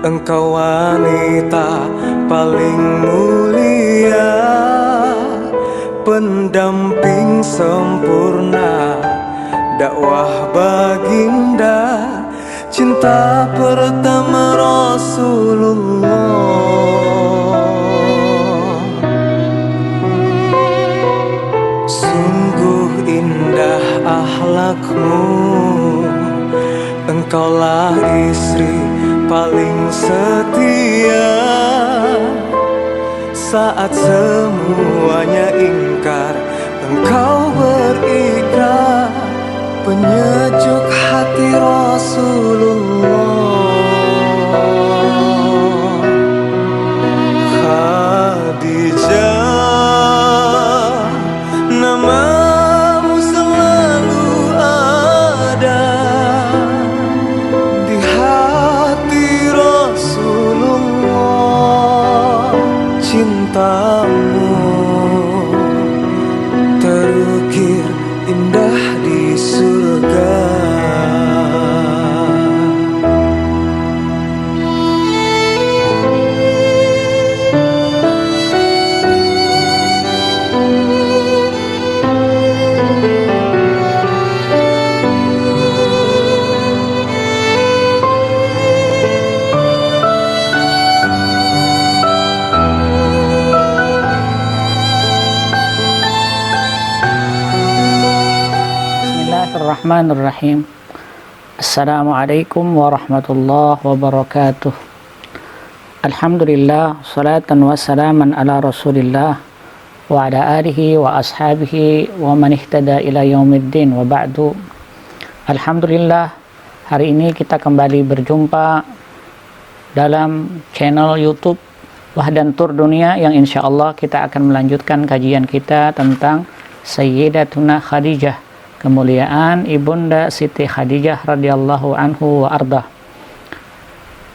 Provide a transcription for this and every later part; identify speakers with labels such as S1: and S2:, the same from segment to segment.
S1: Engkau wanita paling mulia, pendamping sempurna, dakwah baginda, cinta pertama Rasulullah. Sungguh indah akhlakmu, engkaulah istri paling setia. Saat semuanya ingkar, engkau berikrar, penyejuk hati Rasulullah. Khadijah, namamu selalu ada di hati Rasulullah. Cintamu terukir indah di surga.
S2: Bismillahirrahmanirrahim. Assalamualaikum warahmatullahi wabarakatuh. Alhamdulillah, salatan wa salaman ala rasulillah wa ala alihi wa ashabihi wa man ihtada ila yaumiddin wa ba'du. Alhamdulillah, hari ini kita kembali berjumpa dalam channel YouTube Wahdan Tur Dunia, yang insya Allah kita akan melanjutkan kajian kita tentang Sayyidatuna Khadijah, kemuliaan Ibunda Siti Khadijah radhiyallahu anhu wa ardah.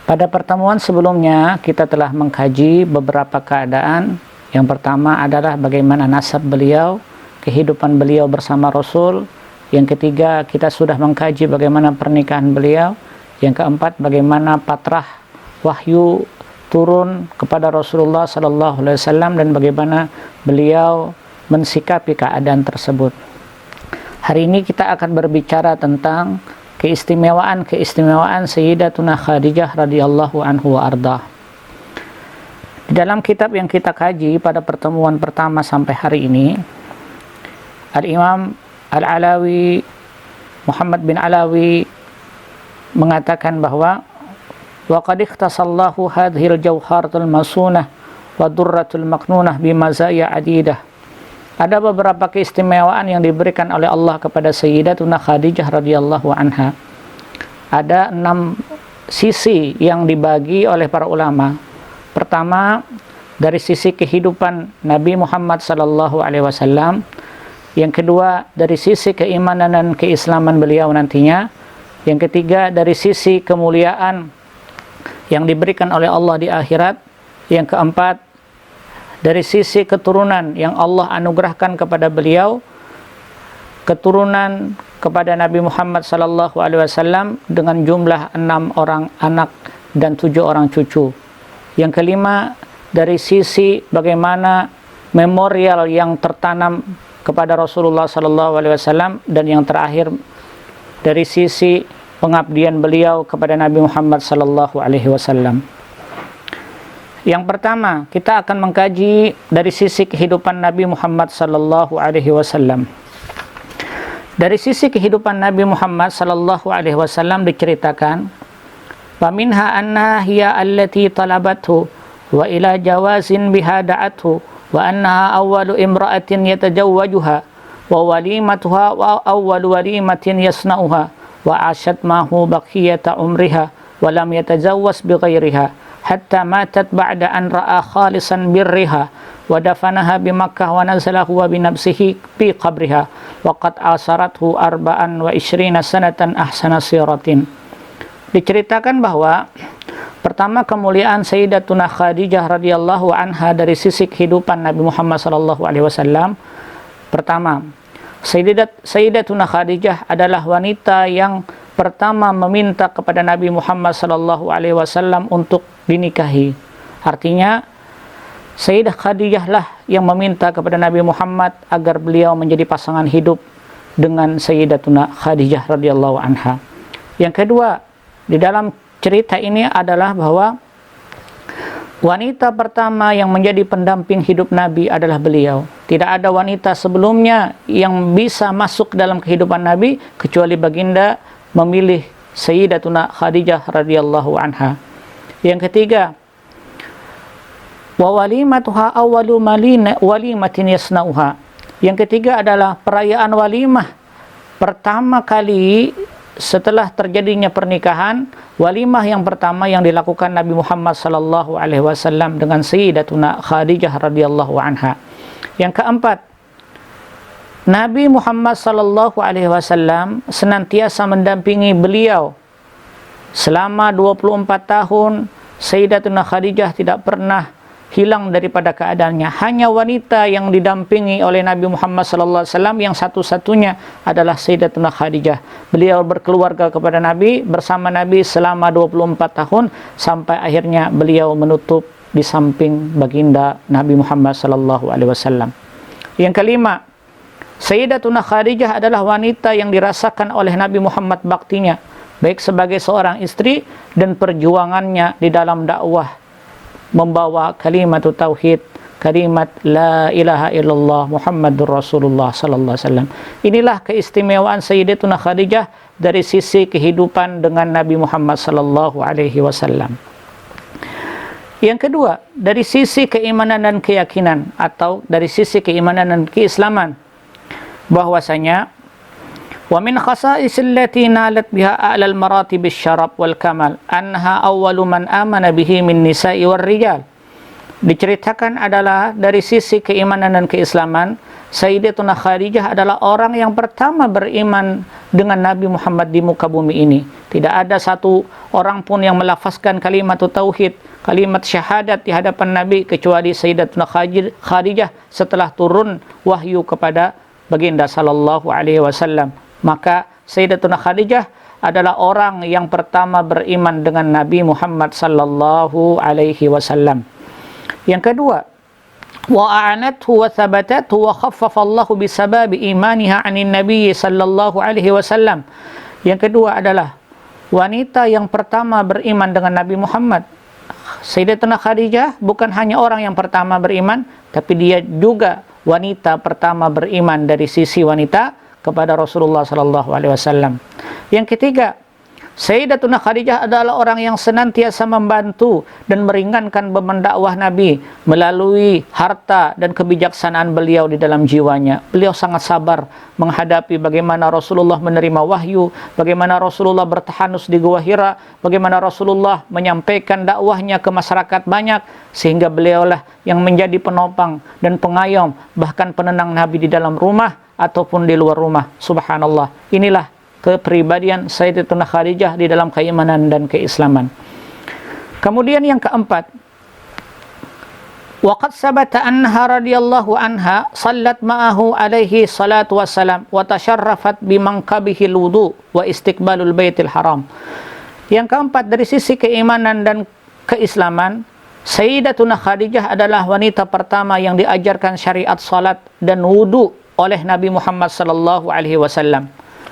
S2: Pada pertemuan sebelumnya kita telah mengkaji beberapa keadaan. Yang pertama adalah bagaimana nasab beliau, kehidupan beliau bersama Rasul. Yang ketiga, kita sudah mengkaji bagaimana pernikahan beliau. Yang keempat, bagaimana patrah wahyu turun kepada Rasulullah sallallahu alaihi wasallam dan bagaimana beliau mensikapi keadaan tersebut. Hari ini kita akan berbicara tentang keistimewaan Sayyidatuna Khadijah radhiyallahu anhu wa ardah. Di dalam kitab yang kita kaji pada pertemuan pertama sampai hari ini, Al-Imam Al-Alawi, Muhammad bin Alawi mengatakan bahwa wa qad ikhtasallahu hadhil jawharatul masunah wa durratul maknunah bimazaya adidah. Ada beberapa keistimewaan yang diberikan oleh Allah kepada Sayyidatuna Khadijah radhiyallahu anha. Ada 6 sisi yang dibagi oleh para ulama. Pertama, dari sisi kehidupan Nabi Muhammad sallallahu alaihi wasallam. Yang kedua, dari sisi keimanan dan keislaman beliau nantinya. Yang ketiga, dari sisi kemuliaan yang diberikan oleh Allah di akhirat. Yang keempat, dari sisi keturunan yang Allah anugerahkan kepada beliau, keturunan kepada Nabi Muhammad sallallahu alaihi wasallam dengan jumlah 6 orang anak dan 7 orang cucu. Yang kelima, dari sisi bagaimana memorial yang tertanam kepada Rasulullah sallallahu alaihi wasallam, dan yang terakhir dari sisi pengabdian beliau kepada Nabi Muhammad sallallahu alaihi wasallam. Yang pertama, kita akan mengkaji dari sisi kehidupan Nabi Muhammad sallallahu alaihi wasallam. Dari sisi kehidupan Nabi Muhammad sallallahu alaihi wasallam diceritakan, "Wa minha anna hiya allati talabathu wa ila jawazin biha da'athu wa annaha awwalu imra'atin yatajawwajuha wa walimatuha wa awwalu walimatin yasna'uha wa ashat mahu baqiyata umriha wa lam yatajawwaz bighairiha hatta matat ba'da an ra'a khalisan birriha wa dafanaha bi Makkah wa nazalahu wa bi nafsihi fi qabriha wa qad asarathu 24 sanatan ahsana siratin." Diceritakan bahwa pertama, kemuliaan Sayyidatuna Khadijah radhiyallahu anha dari sisi kehidupan Nabi Muhammad sallallahu alaihi wasallam. Pertama, Sayyidatuna Khadijah adalah wanita yang pertama meminta kepada Nabi Muhammad sallallahu alaihi wasallam untuk dinikahi. Artinya Sayyidah Khadijah lah yang meminta kepada Nabi Muhammad agar beliau menjadi pasangan hidup dengan Sayyidatuna Khadijah radhiyallahu anha. Yang kedua, di dalam cerita ini adalah bahwa wanita pertama yang menjadi pendamping hidup Nabi adalah beliau. Tidak ada wanita sebelumnya yang bisa masuk dalam kehidupan Nabi kecuali baginda memilih Sayyidatuna Khadijah radhiyallahu anha. Yang ketiga, wa walimatuha awwalu walimatin yasnauha. Yang ketiga adalah perayaan walimah pertama kali setelah terjadinya pernikahan. Walimah yang pertama yang dilakukan Nabi Muhammad sallallahu alaihi wasallam dengan Sayyidatuna Khadijah radhiyallahu anha. Yang keempat, Nabi Muhammad sallallahu alaihi wasallam senantiasa mendampingi beliau selama 24 tahun. Sayyidatuna Khadijah tidak pernah hilang daripada keadaannya. Hanya wanita yang didampingi oleh Nabi Muhammad sallallahu alaihi wasallam yang satu-satunya adalah Sayyidatuna Khadijah. Beliau berkeluarga kepada Nabi, bersama Nabi selama 24 tahun sampai akhirnya beliau menutup di samping baginda Nabi Muhammad sallallahu alaihi wasallam. Yang kelima, Sayyidatuna Khadijah adalah wanita yang dirasakan oleh Nabi Muhammad baktinya, baik sebagai seorang istri dan perjuangannya di dalam dakwah membawa kalimat tauhid, kalimat la ilaha illallah Muhammadur Rasulullah sallallahu alaihi wasallam. Inilah keistimewaan Sayyidatuna Khadijah dari sisi kehidupan dengan Nabi Muhammad sallallahu alaihi wasallam. Yang kedua, dari sisi keimanan dan keyakinan atau dari sisi keimanan dan keislaman, bahwasanya wa min khasa'is allati nalat biha a'lal maratib asy-syaraf wal kamal annaha awwalu man amana bihi min nisa'i war rijal. Diceritakan adalah dari sisi keimanan dan keislaman, Sayyidatuna Khadijah adalah orang yang pertama beriman dengan Nabi Muhammad di muka bumi ini. Tidak ada satu orang pun yang melafazkan kalimat tauhid, kalimat syahadat di hadapan Nabi kecuali Sayyidatuna Khadijah setelah turun wahyu kepada baginda sallallahu alaihi wasallam. Maka Sayyidatuna Khadijah adalah orang yang pertama beriman dengan Nabi Muhammad sallallahu alaihi wasallam. Yang kedua, wa a'anathu wa thabatathu wa khaffafa Allahu bisababi imaniha 'anin nabiy sallallahu alaihi wasallam. Yang kedua adalah wanita yang pertama beriman dengan Nabi Muhammad. Sayyidatuna Khadijah bukan hanya orang yang pertama beriman, tapi dia juga wanita pertama beriman dari sisi wanita kepada Rasulullah sallallahu alaihi wasallam. Yang ketiga, Sayyidatuna Khadijah adalah orang yang senantiasa membantu dan meringankan beban dakwah Nabi melalui harta dan kebijaksanaan beliau di dalam jiwanya. Beliau sangat sabar menghadapi bagaimana Rasulullah menerima wahyu, bagaimana Rasulullah bertahanus di Gua Hira, bagaimana Rasulullah menyampaikan dakwahnya ke masyarakat banyak, sehingga beliaulah yang menjadi penopang dan pengayom, bahkan penenang Nabi di dalam rumah ataupun di luar rumah. Subhanallah. Inilah kepribadian Sayyidatuna Khadijah di dalam keimanan dan keislaman. Kemudian yang keempat, waqad sabata anha radhiyallahu anha sallat ma'ahu alaihi salatu wassalam wa tasharrafat bimanqabihi alwudu wa istiqbalul baitil haram. Yang keempat, dari sisi keimanan dan keislaman, Sayyidatuna Khadijah adalah wanita pertama yang diajarkan syariat salat dan wudu oleh Nabi Muhammad sallallahu alaihi wasallam.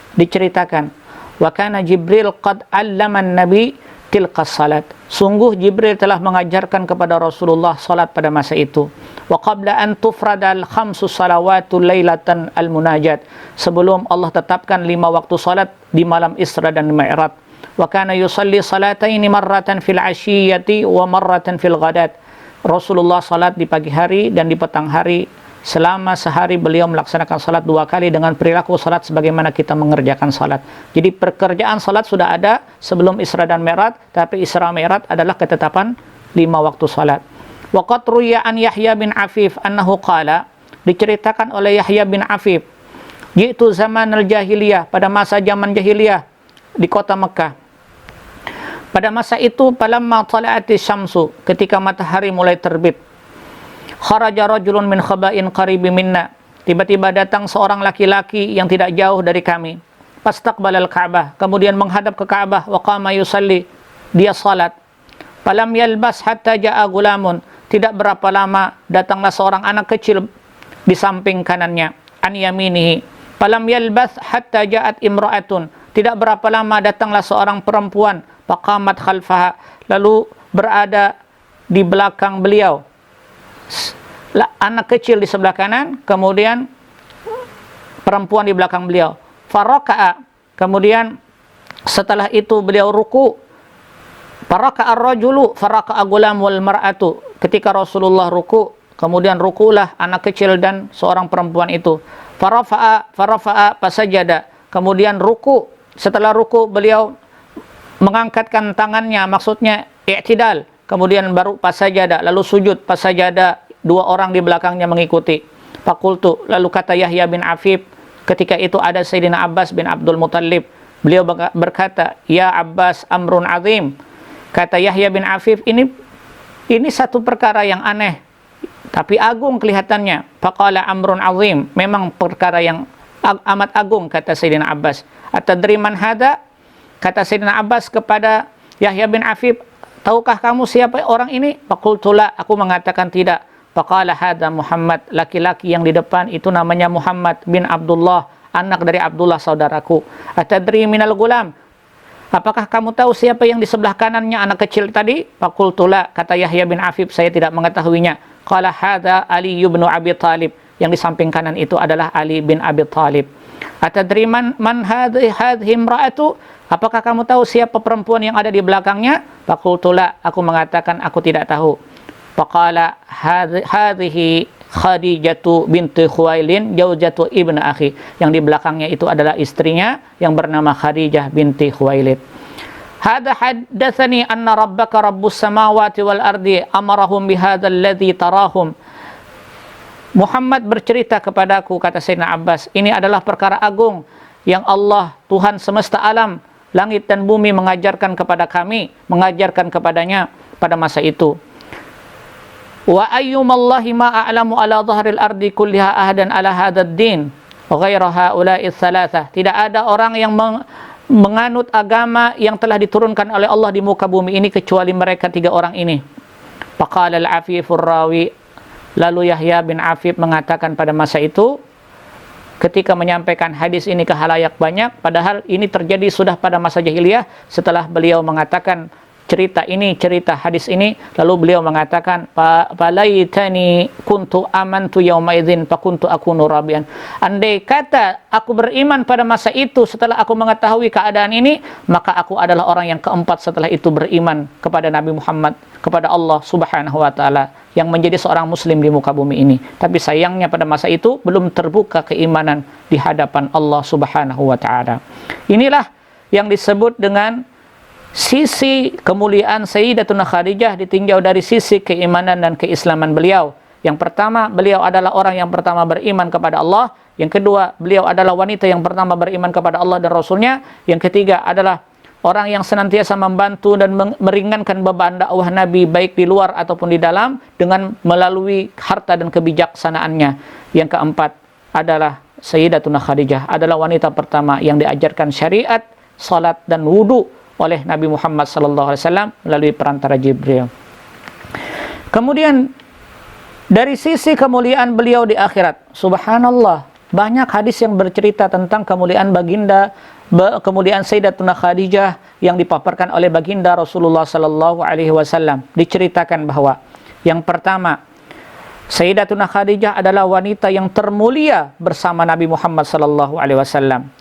S2: Diceritakan, wa kana Jibril qad 'allaman nabi tilka salat. Sungguh Jibril telah mengajarkan kepada Rasulullah salat pada masa itu. Wa qabla an tufradal khamsu salawatul lailatan al munajat. Sebelum Allah tetapkan 5 waktu salat di malam Isra dan Mi'raj. Wa kana yusalli salataini marratan fil 'ashiyyati wa marratan fil ghadat. Rasulullah salat di pagi hari dan di petang hari. Selama sehari beliau melaksanakan salat 2 kali dengan perilaku salat sebagaimana kita mengerjakan salat. Jadi pekerjaan salat sudah ada sebelum Isra dan Mi'raj, tapi Isra Mi'raj adalah ketetapan 5 waktu salat. Wa qad ruya an Yahya bin Afif annahu qala, diceritakan oleh Yahya bin Afif, yaitu zaman al-jahiliyah, pada masa zaman jahiliyah di kota Mekah. Pada masa itu, falamma tala'ati syamsu, ketika matahari mulai terbit, kharaja rajulun min khaba'in qaribi minna, tiba-tiba datang seorang laki-laki yang tidak jauh dari kami. fastaqbalal Ka'bah, kemudian menghadap ke Ka'bah, wa qama yusalli, dia salat. Falam yalbas hatta ja'a gulamun, tidak berapa lama datanglah seorang anak kecil di samping kanannya, an yaminihi. Falam yalbas hatta ja'at imra'atun, tidak berapa lama datanglah seorang perempuan, faqamat khalfaha, lalu berada di belakang beliau. Anak kecil di sebelah kanan, kemudian perempuan di belakang beliau. Faraka'a, kemudian setelah itu beliau ruku. Faraka'a ar-rajulu faraka'a gulam wal mar'atu, ketika Rasulullah ruku, kemudian rukulah anak kecil dan seorang perempuan itu. Farafa'a fasajada, kemudian ruku. Setelah ruku beliau mengangkatkan tangannya, maksudnya i'tidal, kemudian baru fasajada, lalu sujud. Fasajada, dua orang di belakangnya mengikuti. Fakultu, lalu kata Yahya bin Afif, ketika itu ada Sayyidina Abbas bin Abdul Muttalib, beliau berkata, ya Abbas, amrun azim. Kata Yahya bin Afif, ini satu perkara yang aneh, tapi agung kelihatannya. Faqala amrun azim, memang perkara yang amat agung, kata Sayyidina Abbas. Atadri man hada? Kata Sayyidina Abbas kepada Yahya bin Afif, tahukah kamu siapa orang ini? Faqultu la, aku mengatakan tidak. Faqala hada Muhammad, laki-laki yang di depan itu namanya Muhammad bin Abdullah, anak dari Abdullah saudaraku. Atadri minal gulam, apakah kamu tahu siapa yang di sebelah kanannya anak kecil tadi? Faqultu la, kata Yahya bin Afif, saya tidak mengetahuinya. Qala hada Ali bin Abi Thalib, yang di samping kanan itu adalah Ali bin Abi Thalib. Atadri man hadhihi imra'atu, apakah kamu tahu siapa perempuan yang ada di belakangnya? Faqultu la, aku mengatakan aku tidak tahu. Faqala hadhihi Khadijatu binti Khuwailin jauzatu ibnu akhi, yang di belakangnya itu adalah istrinya yang bernama Khadijah binti Khuwailid. Hada haddatsani anna rabbaka rabbus samawati wal ardi amarahum bihadzal ladzi tarahum. Muhammad bercerita kepadaku, kata Sayyidina Abbas, ini adalah perkara agung yang Allah, Tuhan semesta alam, langit dan bumi mengajarkan kepada kami, mengajarkan kepadanya pada masa itu. Wa ayyumallahi ma a'lamu ala dhahril ardi kulliha ahadan ala hadzal din ghaira haula'i tsalatsah. Tidak ada orang yang menganut agama yang telah diturunkan oleh Allah di muka bumi ini kecuali mereka tiga orang ini. Faqala al-Afifur rawi, lalu Yahya bin Afif mengatakan pada masa itu, ketika menyampaikan hadis ini ke halayak banyak, padahal ini terjadi sudah pada masa jahiliyah, setelah beliau mengatakan cerita hadis ini, lalu beliau mengatakan, falaitani kuntu amantu yauma idzin fakuntu akunu rabian. Andai kata aku beriman pada masa itu setelah aku mengetahui keadaan ini, maka aku adalah orang yang keempat setelah itu beriman kepada Nabi Muhammad, kepada Allah Subhanahu wa taala, yang menjadi seorang muslim di muka bumi ini. Tapi sayangnya pada masa itu belum terbuka keimanan di hadapan Allah Subhanahu wa taala. Inilah yang disebut dengan sisi kemuliaan Sayyidatuna Khadijah ditinjau dari sisi keimanan dan keislaman beliau. Yang pertama, beliau adalah orang yang pertama beriman kepada Allah. Yang kedua, beliau adalah wanita yang pertama beriman kepada Allah dan Rasulnya. Yang ketiga adalah orang yang senantiasa membantu dan meringankan beban dakwah Nabi baik di luar ataupun di dalam dengan melalui harta dan kebijaksanaannya. Yang keempat adalah Sayyidatuna Khadijah adalah wanita pertama yang diajarkan syariat, salat dan wudu oleh Nabi Muhammad SAW melalui perantara Jibril. Kemudian dari sisi kemuliaan beliau di akhirat, subhanallah, banyak hadis yang bercerita tentang kemuliaan baginda, kemuliaan Sayyidatuna Khadijah yang dipaparkan oleh baginda Rasulullah SAW. Diceritakan bahwa yang pertama, Sayyidatuna Khadijah adalah wanita yang termulia bersama Nabi Muhammad SAW.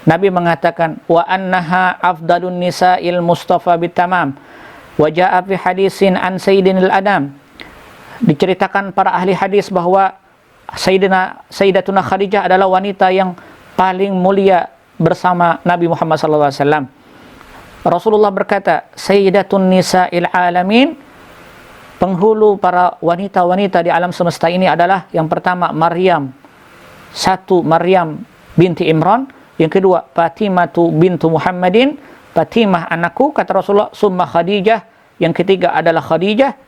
S2: Nabi mengatakan, wa annaha afdalun nisa'il mustafa bitamam wa ja'a fi hadisin an sayyidinil adam. Diceritakan para ahli hadis bahwa Sayyidatuna Khadijah adalah wanita yang paling mulia bersama Nabi Muhammad SAW. Rasulullah berkata, sayyidatun nisa'il alamin, penghulu para wanita-wanita di alam semesta ini adalah yang pertama Maryam, Maryam binti Imran. Yang kedua, Fatimah bintu Muhammadin, Fatimah anakku, kata Rasulullah, summa Khadijah. Yang ketiga adalah Khadijah,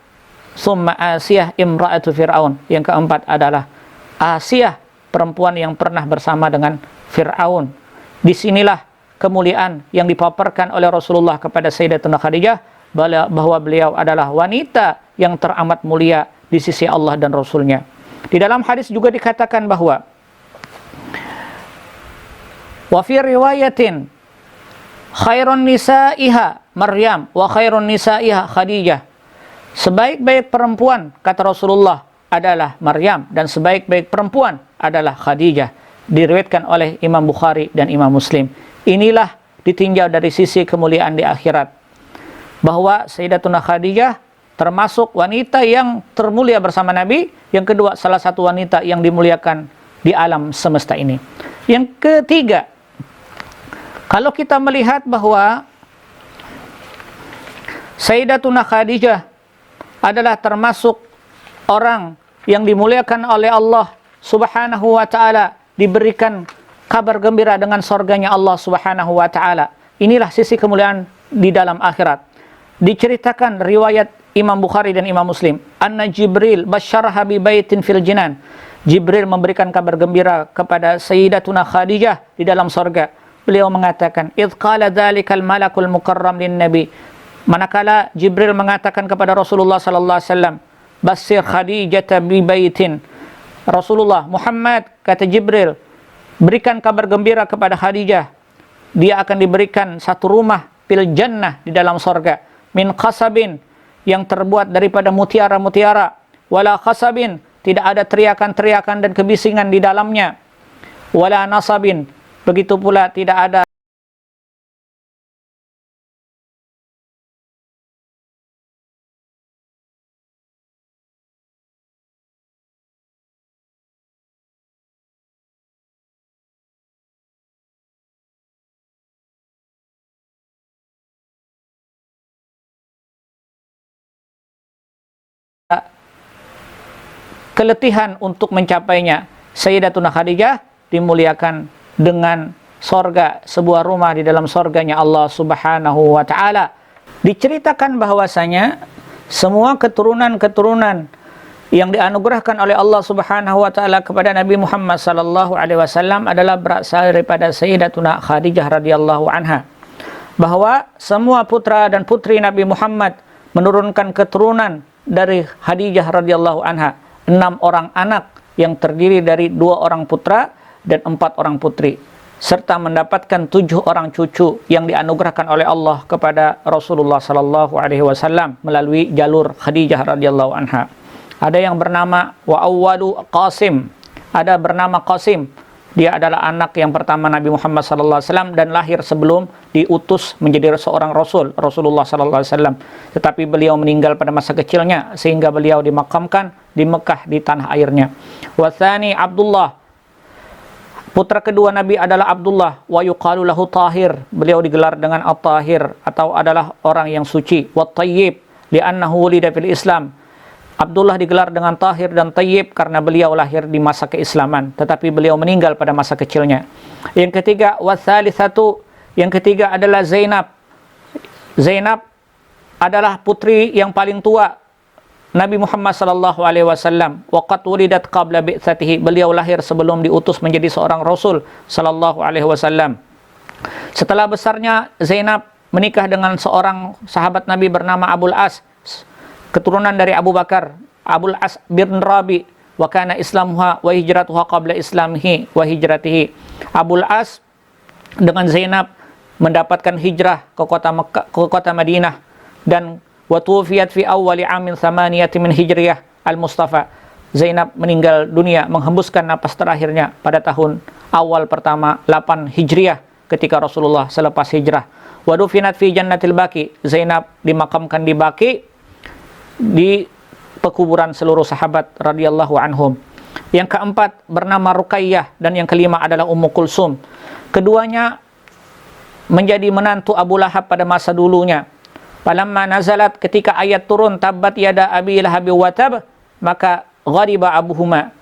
S2: summa Asiyah imra'atu Fir'aun. Yang keempat adalah Asiyah, perempuan yang pernah bersama dengan Fir'aun. Disinilah kemuliaan yang dipaparkan oleh Rasulullah kepada Sayyidatuna Khadijah, bahwa beliau adalah wanita yang teramat mulia di sisi Allah dan Rasulnya. Di dalam hadis juga dikatakan bahwa wa fi riwayatin khairun nisaiha Maryam wa khairun nisaiha Khadijah. Sebaik-baik perempuan, kata Rasulullah, adalah Maryam, dan sebaik-baik perempuan adalah Khadijah. Diriwayatkan oleh Imam Bukhari dan Imam Muslim. Inilah ditinjau dari sisi kemuliaan di akhirat, bahwa Sayyidatuna Khadijah termasuk wanita yang termulia bersama Nabi. Yang kedua, salah satu wanita yang dimuliakan di alam semesta ini. Yang ketiga, kalau kita melihat bahwa Sayyidatuna Khadijah adalah termasuk orang yang dimuliakan oleh Allah Subhanahu wa ta'ala, diberikan kabar gembira dengan surganya Allah Subhanahu wa ta'ala. Inilah sisi kemuliaan di dalam akhirat. Diceritakan riwayat Imam Bukhari dan Imam Muslim, anna Jibril basyaraha bi baitin fil jinan. Jibril memberikan kabar gembira kepada Sayyidatuna Khadijah di dalam surga. Beliau mengatakan, idh qala dhalikal malakul mukarram lin nabi. Manakala Jibril mengatakan kepada Rasulullah sallallahu alaihi wasallam, basir Khadijah bi baitin. Rasulullah Muhammad, kata Jibril, berikan kabar gembira kepada Khadijah, dia akan diberikan satu rumah fil jannah di dalam surga, min khasabin, yang terbuat daripada mutiara-mutiara, wala khasabin, tidak ada teriakan-teriakan dan kebisingan di dalamnya, wala nasabin, begitu pula tidak ada keletihan untuk mencapainya. Sayyidatuna Khadijah dimuliakan dengan sorga, sebuah rumah di dalam sorganya Allah Subhanahu wa ta'ala. Diceritakan bahwasanya semua keturunan-keturunan yang dianugerahkan oleh Allah Subhanahu wa ta'ala kepada Nabi Muhammad sallallahu alaihi wasallam adalah berasal daripada Sayyidatuna Khadijah radhiyallahu anha. Bahwa semua putra dan putri Nabi Muhammad menurunkan keturunan dari Khadijah radhiyallahu anha. 6 orang anak yang terdiri dari 2 orang putra dan 4 orang putri, serta mendapatkan 7 orang cucu yang dianugerahkan oleh Allah kepada Rasulullah sallallahu alaihi wasallam melalui jalur Khadijah radhiyallahu anha. Ada yang bernama wa awwalu Qasim, ada bernama Qasim. Dia adalah anak yang pertama Nabi Muhammad sallallahu alaihi wasallam dan lahir sebelum diutus menjadi seorang rasul, Rasulullah sallallahu alaihi wasallam. Tetapi beliau meninggal pada masa kecilnya sehingga beliau dimakamkan di Mekah di tanah airnya. Wa tsani Abdullah, putra kedua Nabi adalah Abdullah, wa yuqalu lahu Tahir, beliau digelar dengan At-Tahir atau adalah orang yang suci. Wa Tayyib li'annahu wulida fil Islam, Abdullah digelar dengan Tahir dan Tayyib karena beliau lahir di masa keislaman, tetapi beliau meninggal pada masa kecilnya. Yang ketiga, wa tsalitsatu, yang ketiga adalah Zainab. Zainab adalah putri yang paling tua Nabi Muhammad sallallahu alaihi wasallam. Waqad wulidat qabla bi'tsatihi, beliau lahir sebelum diutus menjadi seorang rasul sallallahu alaihi wasallam. Setelah besarnya Zainab menikah dengan seorang sahabat Nabi bernama Abul As, keturunan dari Abu Bakar, Abul As bin Rabi, wa kana islamuha wa hijratuha qabla islamihi wa hijratihi. Abul As dengan Zainab mendapatkan hijrah ke kota Mekah, ke kota Madinah, dan wa tuwfiyat fi awwali amin thamaniyati min hijriyah al-Mustafa. Zainab meninggal dunia menghembuskan napas terakhirnya pada tahun awal pertama 8 Hijriah ketika Rasulullah selepas hijrah. Wa dufinat fi jannatil Baqi, Zainab dimakamkan di Baqi, di pekuburan seluruh sahabat radhiyallahu anhum. Yang keempat bernama Ruqayyah dan yang kelima adalah Ummu Kulsum. Keduanya menjadi menantu Abu Lahab pada masa dulunya. Falamma nazalat, ketika ayat turun tabbat yada abi lahabi wa tab, maka ghadiba abuhuma.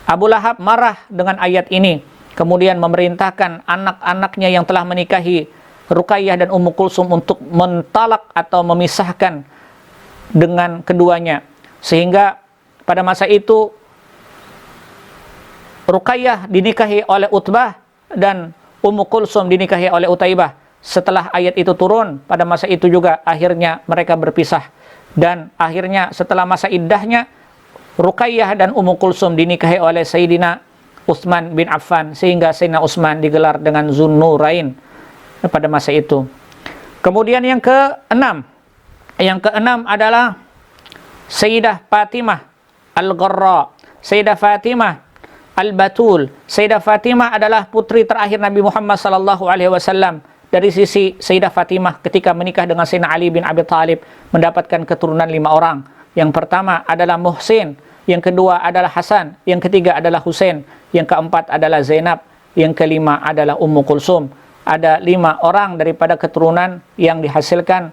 S2: Abu Lahab marah dengan ayat ini, kemudian memerintahkan anak-anaknya yang telah menikahi Ruqayyah dan Ummu Kulsum untuk mentalak atau memisahkan dengan keduanya, sehingga pada masa itu Ruqayyah dinikahi oleh Utbah dan Ummu Kulsum dinikahi oleh Utaibah. Setelah ayat itu turun, pada masa itu juga akhirnya mereka berpisah. Dan akhirnya setelah masa iddahnya, Ruqayyah dan Ummu Kulsum dinikahi oleh Sayyidina Utsman bin Affan, sehingga Sayyidina Utsman digelar dengan Zunnurain pada masa itu. Kemudian yang keenam adalah Sayyidah Fatimah Al-Gharra, Sayyidah Fatimah Al-Batul. Sayyidah Fatimah adalah putri terakhir Nabi Muhammad SAW. Dari sisi Sayyidah Fatimah ketika menikah dengan Sayyidina Ali bin Abi Thalib mendapatkan keturunan 5 orang. Yang pertama adalah Muhsin, yang kedua adalah Hasan, yang ketiga adalah Husain, yang keempat adalah Zainab, yang kelima adalah Ummu Kulsum. Ada 5 orang daripada keturunan yang dihasilkan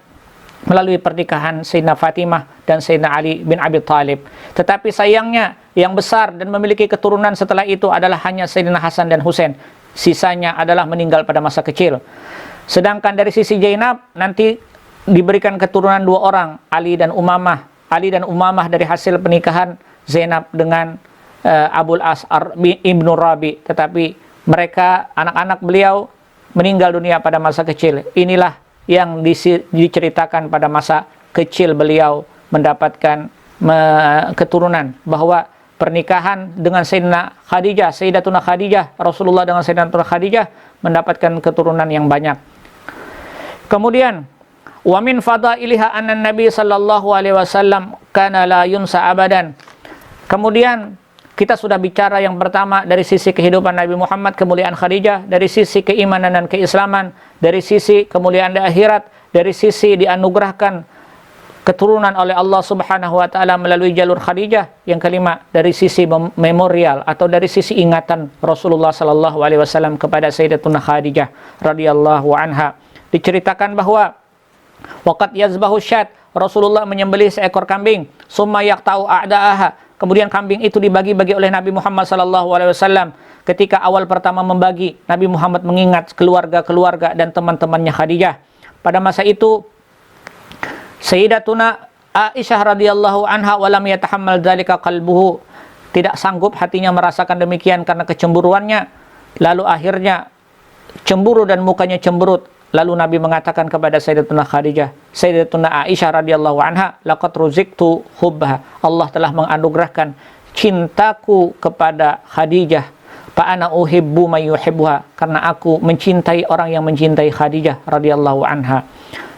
S2: melalui pernikahan Sayyidina Fatimah dan Sayyidina Ali bin Abi Thalib. Tetapi sayangnya yang besar dan memiliki keturunan setelah itu adalah hanya Sayyidina Hasan dan Husain. Sisanya adalah meninggal pada masa kecil. Sedangkan dari sisi Zainab nanti diberikan keturunan 2 orang, Ali dan Umamah. Ali dan Umamah dari hasil pernikahan Zainab dengan Abul As Ibnu Rabi. Tetapi mereka, anak-anak beliau, meninggal dunia pada masa kecil. Inilah yang diceritakan pada masa kecil beliau mendapatkan keturunan, bahwa pernikahan dengan Sayyidina Khadijah, Sayyidatuna Khadijah, Rasulullah dengan Sayyidatuna Khadijah mendapatkan keturunan yang banyak. Kemudian wa min fadailiha anna Nabi sallallahu alaihi wasallam kana la yunsa abadan. Kemudian kita sudah bicara yang pertama dari sisi kehidupan Nabi Muhammad, kemuliaan Khadijah, dari sisi keimanan dan keislaman, dari sisi kemuliaan di akhirat, dari sisi dianugerahkan keturunan oleh Allah Subhanahu wa taala melalui jalur Khadijah. Yang kelima, dari sisi memorial atau dari sisi ingatan Rasulullah sallallahu alaihi wasallam kepada Sayyidatuna Khadijah radhiyallahu anha. Diceritakan bahwa waqat yazbahu syat, Rasulullah menyembelih seekor kambing, summa yaqta'u a'da'aha. Kemudian kambing itu dibagi-bagi oleh Nabi Muhammad sallallahu alaihi wasallam. Ketika awal pertama membagi, Nabi Muhammad mengingat keluarga-keluarga dan teman-temannya Khadijah. Pada masa itu Sayyidatuna Aisyah radhiyallahu anha walam yatahammal dzalika qalbuhu, tidak sanggup hatinya merasakan demikian karena kecemburuannya. Lalu akhirnya cemburu dan mukanya cemberut. Lalu Nabi mengatakan kepada Sayyidatuna Khadijah, Sayyidatuna Aisyah radhiyallahu anha, laqad ruziktu hubbaha. Allah telah menganugerahkan cintaku kepada Khadijah. Fa ana uhibbu may yuhibbuha, karena aku mencintai orang yang mencintai Khadijah radhiyallahu anha.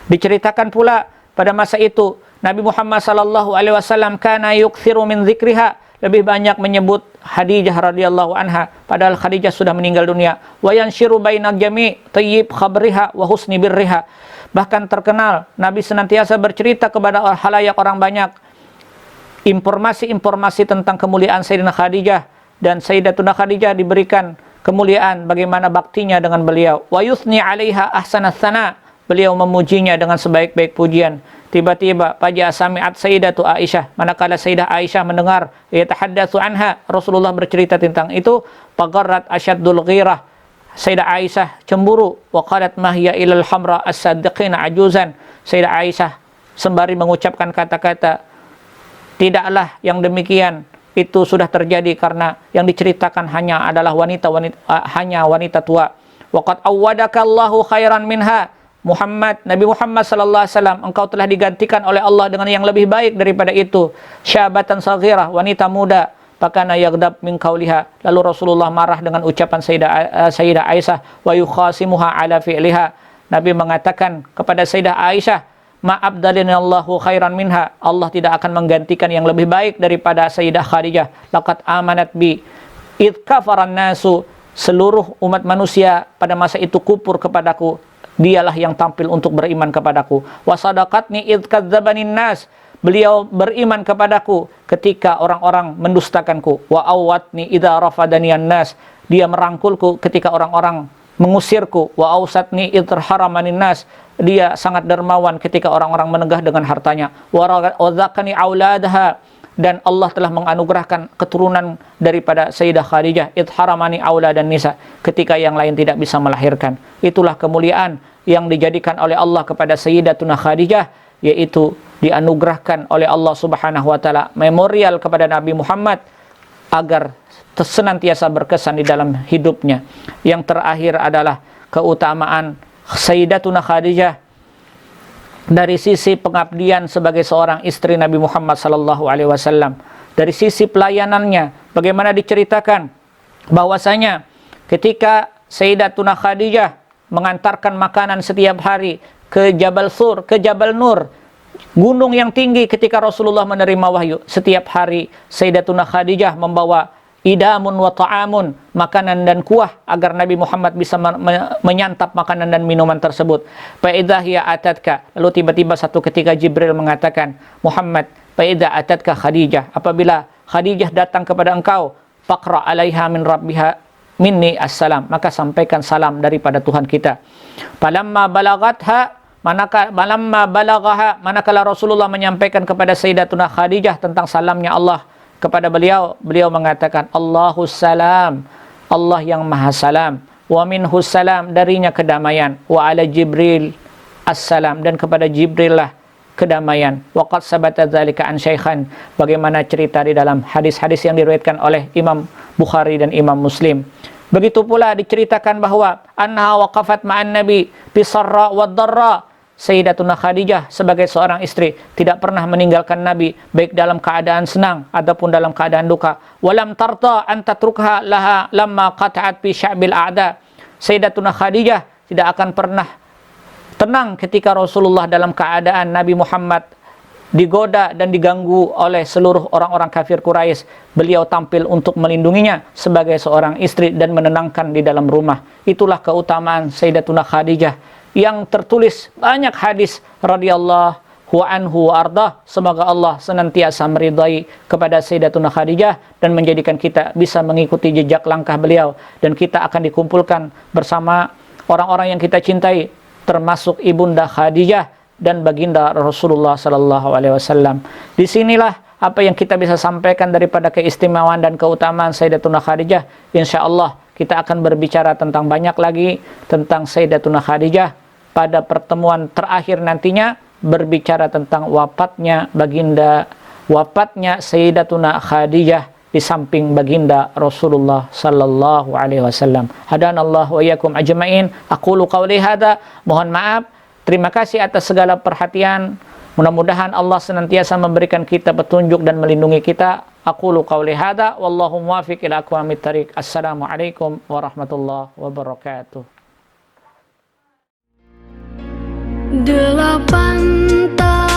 S2: Diceritakan pula pada masa itu Nabi Muhammad sallallahu alaihi wasallam kana yukthiru min dzikriha, lebih banyak menyebut Khadijah radhiyallahu anha, padahal Khadijah sudah meninggal dunia. Wa yanshiru baina jami' thayyib khabriha wa husni birriha. Bahkan terkenal Nabi senantiasa bercerita kepada halayak orang banyak informasi-informasi tentang kemuliaan Sayyidina Khadijah, dan Sayyidatuna Khadijah diberikan kemuliaan bagaimana baktinya dengan beliau. Wa yuthni 'alaiha ahsanats sana, beliau memujinya dengan sebaik-baik pujian. Tiba-tiba faja sami'at Sayyidatu Aisyah, manakala Sayyidah Aisyah mendengar yatahaddatsu anha, Rasulullah bercerita tentang itu, fagharrat asyaddul ghirah, Sayyidah Aisyah cemburu, wa qalat ma hiya ilal hamra as-saddiqina ajuzan. Sayyidah Aisyah sembari mengucapkan kata-kata, tidaklah yang demikian itu sudah terjadi karena yang diceritakan hanya adalah wanita tua. Wa qad awwadaka Allahu khairan minha Muhammad, Nabi Muhammad sallallahu alaihi wasallam, engkau telah digantikan oleh Allah dengan yang lebih baik daripada itu. Syabatan saghirah, wanita muda. Pakana yaghdab min qauliha, lalu Rasulullah marah dengan ucapan Sayyidah Aisyah, wa yukhasimuha ala fi'liha. Nabi mengatakan kepada Sayyidah Aisyah, ma abdalinallahu khairan minha, Allah tidak akan menggantikan yang lebih baik daripada Sayyidah Khadijah. Laqad amanat bi id kafaran nasu, seluruh umat manusia pada masa itu kufur kepadaku, dialah yang tampil untuk beriman kepadaku. Wa sadaqatni id kadzabanin nas, beliau beriman kepadaku ketika orang-orang mendustakanku. Wa awwatni idza rafadaniyan nas, dia merangkulku ketika orang-orang mengusirku. Wa ausatni id haramanin nas, dia sangat dermawan ketika orang-orang menegah dengan hartanya. Wa razaqani auladaha, dan Allah telah menganugerahkan keturunan daripada Sayyidah Khadijah, id haramani auladan nisa, ketika yang lain tidak bisa melahirkan. Itulah kemuliaan yang dijadikan oleh Allah kepada Sayyidatuna Khadijah, yaitu dianugerahkan oleh Allah Subhanahu wa taala memorial kepada Nabi Muhammad agar senantiasa berkesan di dalam hidupnya. Yang terakhir adalah keutamaan Sayyidatuna Khadijah dari sisi pengabdian sebagai seorang istri Nabi Muhammad sallallahu alaihi wasallam. Dari sisi pelayanannya, bagaimana diceritakan bahwasanya ketika Sayyidatuna Khadijah mengantarkan makanan setiap hari ke Jabal Sur, ke Jabal Nur, gunung yang tinggi, ketika Rasulullah menerima wahyu, setiap hari Sayyidatuna Khadijah membawa idamun wa ta'amun, makanan dan kuah, agar Nabi Muhammad bisa menyantap makanan dan minuman tersebut. Fa idza hiya atatka, lalu tiba-tiba satu ketika Jibril mengatakan, Muhammad, fa idza atatka Khadijah, apabila Khadijah datang kepada engkau, faqra 'alaiha min rabbiha minni assalam, maka sampaikan salam daripada Tuhan kita. Falamma balaghaha, manakala Rasulullah menyampaikan kepada Sayyidatuna Khadijah tentang salamnya Allah kepada beliau, beliau mengatakan, Allahus salam, Allah yang maha salam, wa minhus salam, darinya kedamaian, wa ala Jibril assalam, dan kepada Jibril lah kedamaian. Wa qad sabata dzalika an syaikhan, bagaimana cerita di dalam hadis-hadis yang diriwayatkan oleh Imam Bukhari dan Imam Muslim. Begitu pula diceritakan bahwa anha waqafat ma'an nabi bisarra wad darra, Sayyidatuna Khadijah sebagai seorang istri tidak pernah meninggalkan Nabi, baik dalam keadaan senang ataupun dalam keadaan duka. Walam tarta an tatrukha laha lamma qata'at fi sya'bil a'da, Sayyidatuna Khadijah tidak akan pernah tenang ketika Rasulullah dalam keadaan Nabi Muhammad digoda dan diganggu oleh seluruh orang-orang kafir Quraisy. Beliau tampil untuk melindunginya sebagai seorang istri dan menenangkan di dalam rumah. Itulah keutamaan Sayyidatuna Khadijah yang tertulis banyak hadis radhiyallahu anhu wa ardah. Semoga Allah senantiasa meridai kepada Sayyidatuna Khadijah dan menjadikan kita bisa mengikuti jejak langkah beliau, dan kita akan dikumpulkan bersama orang-orang yang kita cintai, termasuk Ibunda Khadijah dan baginda Rasulullah sallallahu alaihi wasallam. Disinilah apa yang kita bisa sampaikan daripada keistimewaan dan keutamaan Sayyidatuna Khadijah. Insyaallah kita akan berbicara tentang banyak lagi tentang Sayyidatuna Khadijah pada pertemuan terakhir nantinya, berbicara tentang wafatnya Sayyidatuna Khadijah di samping baginda Rasulullah sallallahu alaihi wasallam. Hadanallahu wa iyyakum ajmain. Aqulu qauli hadza, mohon maaf. Terima kasih atas segala perhatian. Mudah-mudahan Allah senantiasa memberikan kita petunjuk dan melindungi kita. Aqulu qauli hadza wallahu muwaffiq ila aqwamit thariq. Assalamualaikum warahmatullahi wabarakatuh.
S3: 8 tahun